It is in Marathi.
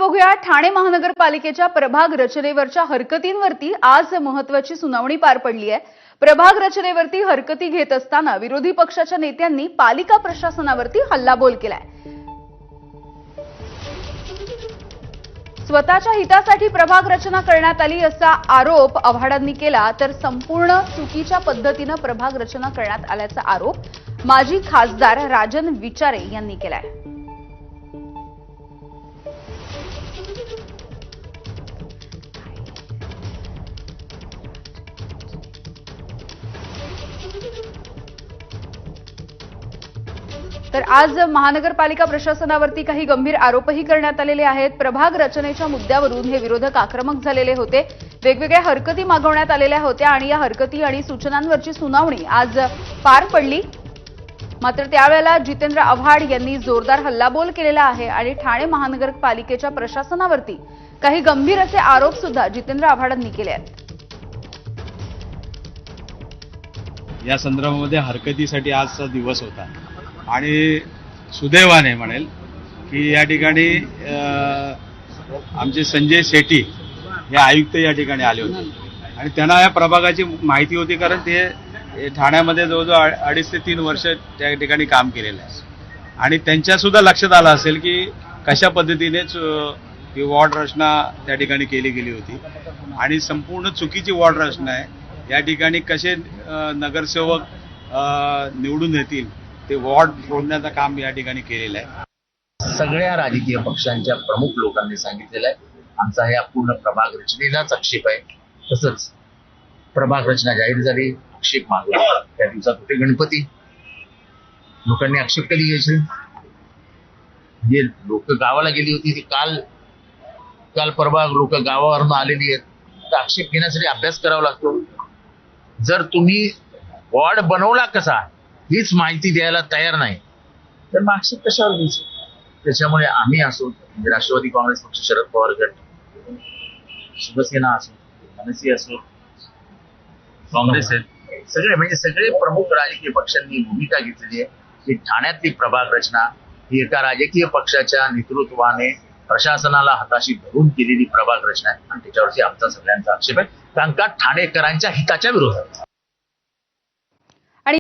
बघूया ठाणे महानगरपालिकेच्या प्रभाग रचनेवरच्या हरकतींवरती आज महत्त्वाची सुनावणी पार पडली आहे। प्रभाग रचनेवरती हरकती घेत असताना विरोधी पक्षाच्या नेत्यांनी पालिका प्रशासनावरती हल्लाबोल केलाय। स्वतःच्या हितासाठी प्रभाग रचना करण्यात आली असा आरोप आव्हाडांनी केला, तर संपूर्ण चुकीच्या पद्धतीने प्रभाग रचना करण्यात आल्याचा आरोप माजी खासदार राजन विचारे यांनी केलाय। तर आज महानगरपालिका प्रशासनावरती काही गंभीर आरोपही करण्यात आलेले आहेत। प्रभाग रचनेच्या मुद्द्यावरून हे विरोधक आक्रमक झालेले होते। वेगवेगळ्या हरकती मागवण्यात आलेल्या होत्या आणि या हरकती आणि सूचनांवरची सुनावणी आज पार पडली। मात्र त्यावेळेला जितेंद्र आव्हाड यांनी जोरदार हल्लाबोल केलेला आहे आणि ठाणे महानगरपालिकेच्या प्रशासनावरती काही गंभीर असे आरोप सुद्धा जितेंद्र आव्हाडांनी केले आहेत। या संदर्भामध्ये हरकतीसाठी आजचा दिवस होता आणि सुदैवाने म्हणेल की या ठिकाणी आमचे संजय सेठी हे आयुक्त या ठिकाणी आले होते आणि त्यांना या प्रभागाची माहिती होती, कारण ते ठाण्यामध्ये जवळजवळ 2.5 ते 3 वर्ष त्या ठिकाणी काम केलेलं आहे आणि त्यांच्या सुद्धा लक्षात आलं असेल की कशा पद्धतीनेच ही वॉर्ड रचना त्या ठिकाणी केली गेली होती आणि संपूर्ण चुकीची वॉर्ड रचना आहे। या ठिकाणी कसे नगरसेवक निवडून येतील ते वॉर्ड फोडण्याचं काम या ठिकाणी केलेलं आहे। सगळ्या राजकीय पक्षांच्या प्रमुख लोकांनी सांगितलेलं आहे आमचा या पूर्ण प्रभाग रचनेलाच आक्षेप आहे। तसंच प्रभाग रचना जाहीर झाली, आक्षेप मागला, त्या दिवसात होते गणपती। लोकांनी आक्षेप कधी घ्यायचे? जे लोक गावाला गेली होती ती काल परवा लोक गावावरून आलेली आहेत, तर आक्षेप घेण्यासाठी अभ्यास करावा लागतो। जर तुम्ही वॉर्ड बनवला कसा हीच माहिती द्यायला तयार नाही तर मग आक्षेप कशावर घ्यायचे? त्याच्यामुळे आम्ही असो, राष्ट्रवादी काँग्रेस पक्ष, शरद पवार गट, शिवसेना असो, मनसे असो, काँग्रेस आहेत, सगळे प्रमुख राजकीय पक्षांनी भूमिका घेतलेली आहे की ठाण्यातली प्रभाग रचना ही एका राजकीय पक्षाच्या नेतृत्वाने प्रशासनाला हाताशी धरून केलेली प्रभाग रचना आहे आणि त्याच्यावरती आमचा सगळ्यांचा आक्षेप आहे, कारण का ठाणेकरांच्या हिताच्या विरोधात।